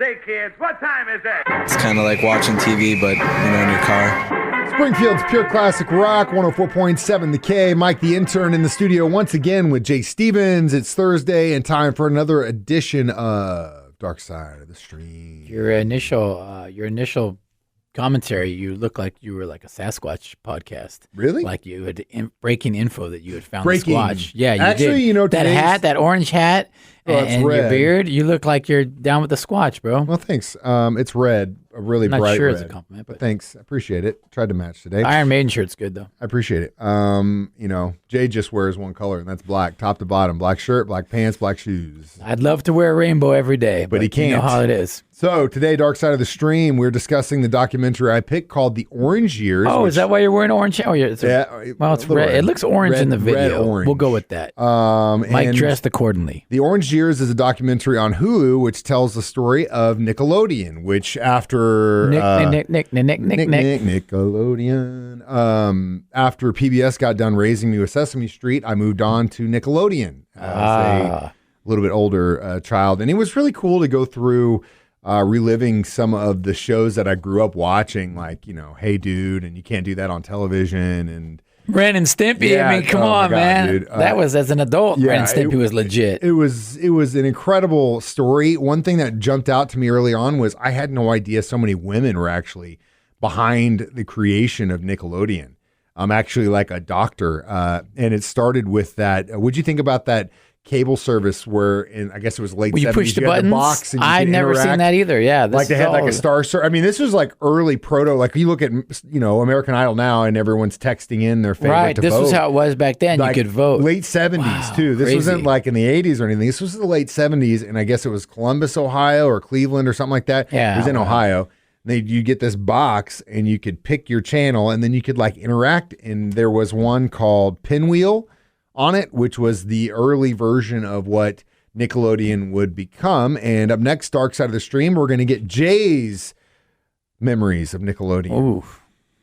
Say, kids, what time is it? It's kind of like watching TV, but, in your car. Springfield's Pure Classic Rock, 104.7 The K. Mike, the intern, in the studio once again with Jay Stevens. It's Thursday and time for another edition of Dark Side of the Stream. Your initial commentary, you look like you were like a Sasquatch podcast. Really? Like you had breaking info that you had found Breaking. the Squatch. Yeah, you Actually, did. That hat, that orange hat, and your beard, you look like you're down with the Squatch, bro. Well, thanks. It's red, a really I'm not bright sure red. it's a compliment, but thanks. I appreciate it. Tried to match today. Iron Maiden shirt's good though. I appreciate it. Jay just wears one color, and that's black, top to bottom. Black shirt, black pants, black shoes. I'd love to wear a rainbow every day, but he can't. You know how it is. So today, Dark Side of the Stream, we're discussing the documentary I picked called The Orange Years. Oh, is that why you're wearing orange? Oh, yeah. It's red. It looks orange in the video. Red-orange. We'll go with that. Mike and dressed accordingly. The Orange Years is a documentary on Hulu, which tells the story of Nickelodeon, which after Nickelodeon. After PBS got done raising me with Sesame Street, I moved on to Nickelodeon as a little bit older child, and it was really cool to go through reliving some of the shows that I grew up watching, like Hey Dude, and You Can't Do That on Television, and Ren and Stimpy. Yeah, I mean, come oh on, my God, man. dude. That was as an adult. Yeah, Ren and Stimpy was legit. It was an incredible story. One thing that jumped out to me early on was I had no idea so many women were actually behind the creation of Nickelodeon. I'm actually like a doctor, and it started with that. What'd you think about that cable service where, I guess it was late 70s, you push the had buttons? box and you I'd could never interact. seen that either. Yeah, Like they had like a star search. I mean, this was like early proto. Like you look at American Idol now, and everyone's texting in their favorite right. to This vote. was how it was back then. Like you could vote. Late 70s too. This crazy. wasn't like in the 80s or anything. This was the late 70s, and I guess it was Columbus, Ohio, or Cleveland, or something like that. Yeah, it was in Ohio. You get this box, and you could pick your channel, and then you could like interact. And there was one called Pinwheel on it, which was the early version of what Nickelodeon would become. And up next, Dark Side of the Stream, we're going to get Jay's memories of Nickelodeon. Ooh.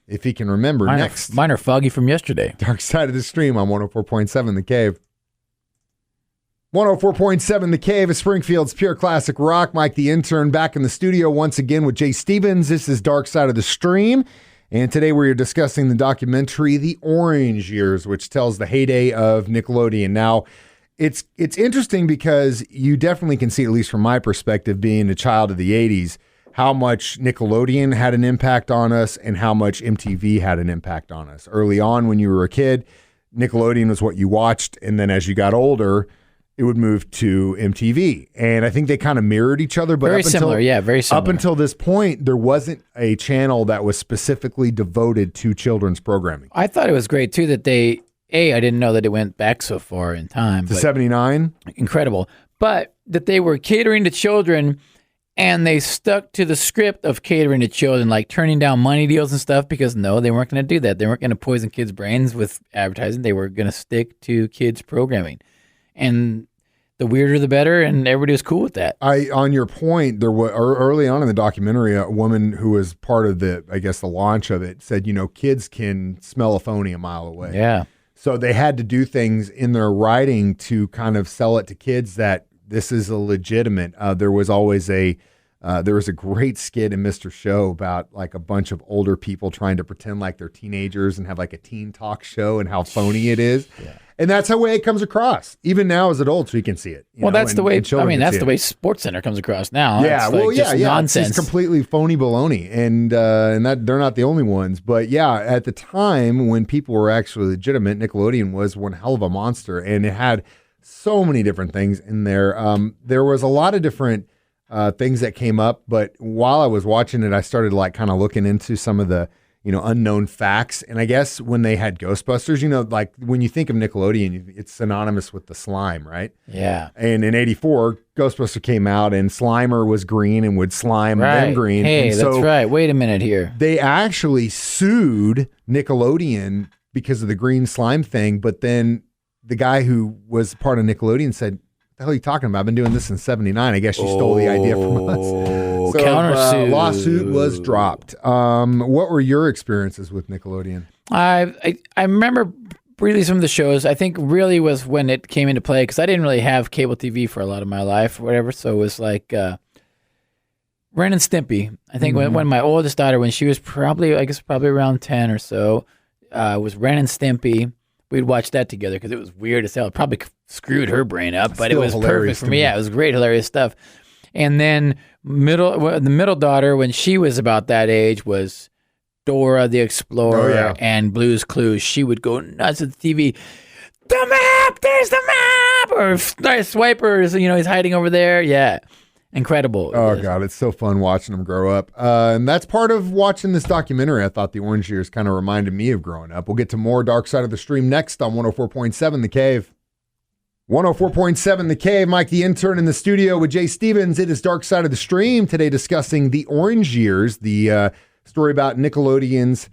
If he can remember. Mine are foggy from yesterday. Dark Side of the Stream on 104.7 The Cave. 104.7 The Cave is Springfield's Pure Classic Rock. Mike, the intern, back in the studio once again with Jay Stevens. This is Dark Side of the Stream. And today we are discussing the documentary The Orange Years, which tells the heyday of Nickelodeon. Now, it's interesting because you definitely can see, at least from my perspective, being a child of the 80s, how much Nickelodeon had an impact on us and how much MTV had an impact on us. Early on, when you were a kid, Nickelodeon was what you watched. And then as you got older, it would move to MTV. And I think they kind of mirrored each other. But very similar. Up until this point, there wasn't a channel that was specifically devoted to children's programming. I thought it was great, too, that I didn't know that it went back so far in time. To 79? Incredible. But that they were catering to children, and they stuck to the script of catering to children, like turning down money deals and stuff, because no, they weren't going to do that. They weren't going to poison kids' brains with advertising. They were going to stick to kids' programming. And the weirder the better, and everybody was cool with that. On your point, there was early on in the documentary, a woman who was part of the launch of it said, kids can smell a phony a mile away. Yeah. So they had to do things in their writing to kind of sell it to kids that this is a legitimate. There was always a great skit in Mr. Show about like a bunch of older people trying to pretend like they're teenagers and have like a teen talk show and how phony it is. Yeah. And that's how way it comes across. Even now as adults, we can see it. That's the way. I mean, that's the way SportsCenter comes across now. Yeah, it's nonsense. It's completely phony baloney, and that they're not the only ones. But yeah, at the time when people were actually legitimate, Nickelodeon was one hell of a monster, and it had so many different things in there. There was a lot of different things that came up, but while I was watching it, I started like kind of looking into some of the unknown facts. And I guess when they had Ghostbusters, like when you think of Nickelodeon, it's synonymous with the slime, right? Yeah. And in 84, Ghostbuster came out and Slimer was green and would slime them green. Hey, and so that's right. Wait a minute here. They actually sued Nickelodeon because of the green slime thing. But then the guy who was part of Nickelodeon said, the hell are you talking about? I've been doing this since 79. I guess you stole the idea from us. So countersuit. Lawsuit was dropped. What were your experiences with Nickelodeon? I remember really some of the shows. I think really was when it came into play because I didn't really have cable TV for a lot of my life or whatever. So it was like Ren and Stimpy. I think when my oldest daughter, when she was probably around 10 or so, was Ren and Stimpy. We'd watch that together because it was weird as hell. It probably screwed her brain up, but it was perfect for me. Yeah, it was great, hilarious stuff. And then the middle daughter, when she was about that age, was Dora the Explorer and Blue's Clues. She would go nuts at the TV. The map! There's the map! Or Swipers, he's hiding over there. Yeah. Incredible. Oh, God, it's so fun watching them grow up. And that's part of watching this documentary. I thought the Orange Years kind of reminded me of growing up. We'll get to more Dark Side of the Stream next on 104.7 The Cave. 104.7 The Cave. Mike the Intern in the studio with Jay Stevens. It is Dark Side of the Stream today, discussing the Orange Years, the story about Nickelodeon's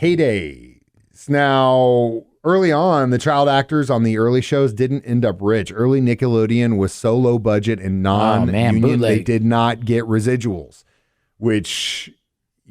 heydays. Now, early on, the child actors on the early shows didn't end up rich. Early Nickelodeon was so low budget and non-union, they did not get residuals, which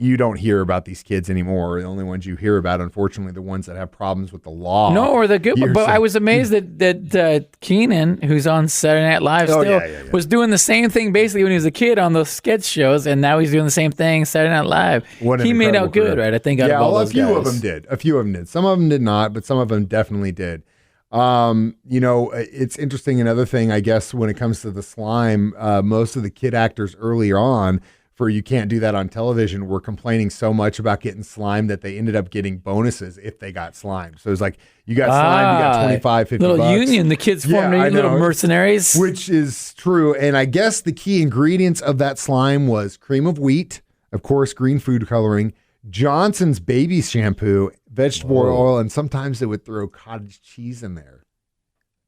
you don't hear about these kids anymore. The only ones you hear about, unfortunately, the ones that have problems with the law. No, or the good. But I was amazed that Keenan, who's on Saturday Night Live still, was doing the same thing basically when he was a kid on those sketch shows, and now he's doing the same thing Saturday Night Live. He made out good, right? I think out of all those guys. A few of them did. A few of them did. Some of them did not, but some of them definitely did. It's interesting. Another thing, I guess, when it comes to the slime, most of the kid actors early on, for you can't do that on television, were complaining so much about getting slimed that they ended up getting bonuses if they got slimed. So it's like, you got slimed, you got 25, 50 little bucks. Union, the kids formed little mercenaries. Which is true. And I guess the key ingredients of that slime was cream of wheat, of course, green food coloring, Johnson's baby shampoo, vegetable oil, and sometimes they would throw cottage cheese in there.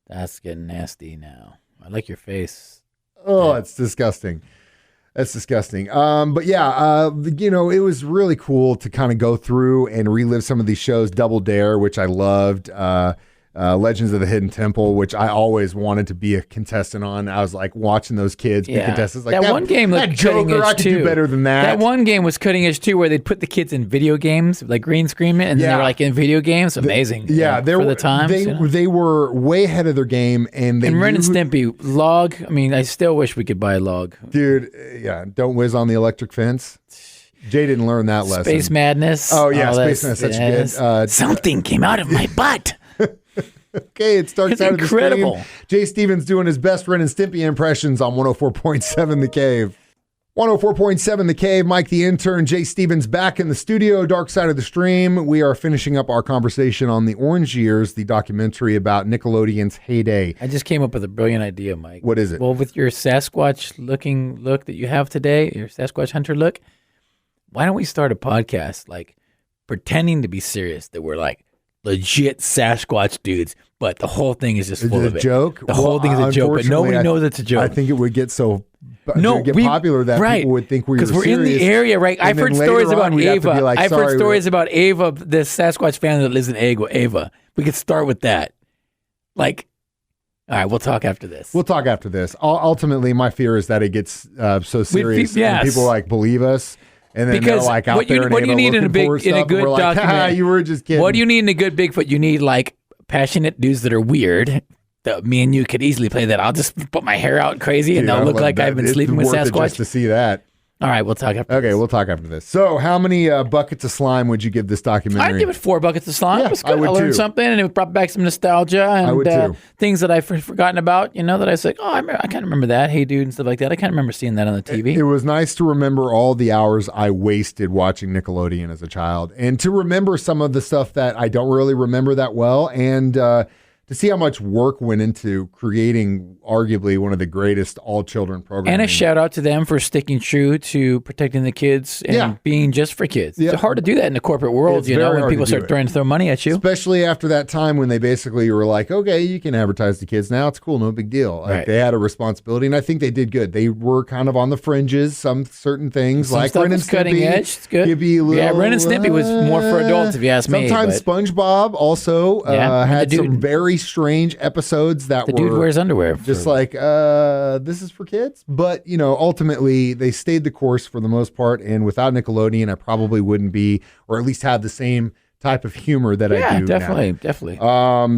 That's getting nasty now. I like your face. Oh, it's disgusting. That's disgusting. But yeah, it was really cool to kind of go through and relive some of these shows. Double Dare, which I loved. Legends of the Hidden Temple, which I always wanted to be a contestant on. I was like watching those kids be contestants. Like that one game, that Joker, I could do better than that. That one game was cutting edge too, where they'd put the kids in video games, like green screen it, and they were like in video games. Amazing. For the times. They were way ahead of their game, and Ren and Stimpy log. I mean, I still wish we could buy a log, dude. Yeah, don't whiz on the electric fence. Jay didn't learn that lesson. Space Madness. Oh yeah, Space Madness. Such good. Something came out of my butt. Okay, it starts out incredible. Of the stream. Jay Stevens doing his best Ren and Stimpy impressions on 104.7 The Cave. 104.7 The Cave, Mike the Intern, Jay Stevens back in the studio, Dark Side of the Stream. We are finishing up our conversation on the Orange Years, the documentary about Nickelodeon's heyday. I just came up with a brilliant idea, Mike. What is it? Well, with your Sasquatch-looking look that you have today, your Sasquatch hunter look, why don't we start a podcast, like, pretending to be serious, that we're like, legit Sasquatch dudes, but the whole thing is just full of it. Joke? The whole thing is a joke, but nobody knows it's a joke. I think it would get popular that people would think we were serious. Because we're in the area, right? I've heard stories about Ava. I've heard stories about Ava, this Sasquatch family that lives in Ava. We could start with that. Like, all right, we'll talk after this. Ultimately, my fear is that it gets so serious and people believe us. And then because they're out there what you need in a good like, document, you were just kidding. What do you need in a good Bigfoot? You need passionate dudes that are weird. Me and you could easily play that. I'll just put my hair out crazy and they'll look like I've been sleeping with Sasquatch. Just to see that. All right, we'll talk after this. Okay, we'll talk after this. So, how many buckets of slime would you give this documentary? I'd give it 4 buckets of slime. Yeah, it was good. I learned something, and it brought back some nostalgia and things that I've forgotten about, that I was like, I kind of remember that. Hey, dude, and stuff like that. I kind of remember seeing that on the TV. It was nice to remember all the hours I wasted watching Nickelodeon as a child, and to remember some of the stuff that I don't really remember that well, and to see how much work went into creating arguably one of the greatest all-children programs. And a shout-out to them for sticking true to protecting the kids and being just for kids. Yeah. It's hard to do that in the corporate world, when people start trying to throw money at you. Especially after that time when they basically were like, okay, you can advertise to kids now. It's cool, no big deal. They had a responsibility, and I think they did good. They were kind of on the fringes, some certain things. Some like stuff Ren and was cutting Stimpy, edge. It's good. Ren and Stimpy was more for adults, if you ask me. Sometimes SpongeBob also had some very strange episodes that the dude wears underwear. Just this is for kids. But, ultimately they stayed the course for the most part. And without Nickelodeon, I probably wouldn't be, or at least have the same type of humor that I do. Definitely.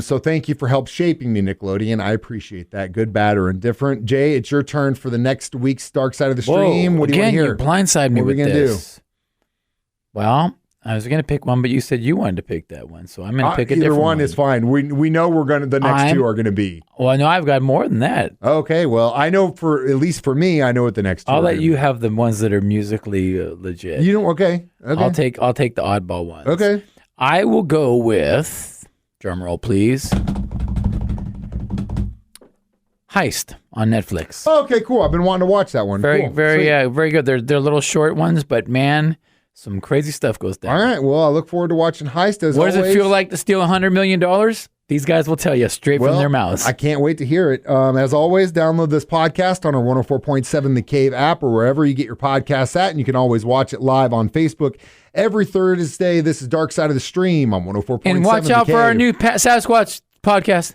So thank you for help shaping me, Nickelodeon. I appreciate that. Good, bad, or indifferent. Jay, it's your turn for the next week's Dark Side of the Stream. What do you want to hear? You blindsided me with this. What are we going to do? Well, I was going to pick one, but you said you wanted to pick that one, so I'm going to pick a different one. Either one is fine. We know the next two are going to be. Well, I know I've got more than that. Okay, well, I know at least for me, I know what the next two are. I'll let you have the ones that are musically legit. You don't? Okay. I'll take the oddball ones. Okay. I will go with, drum roll please, Heist on Netflix. Okay, cool. I've been wanting to watch that one. Very cool. very good. They're little short ones, but man, some crazy stuff goes down. All right. Well, I look forward to watching Heist as What always. does it feel like to steal $100 million? These guys will tell you straight from their mouths. I can't wait to hear it. As always, download this podcast on our 104.7 The Cave app or wherever you get your podcasts at, and you can always watch it live on Facebook every Thursday. This is Dark Side of the Stream on 104.7 And watch out for our new Sasquatch podcast.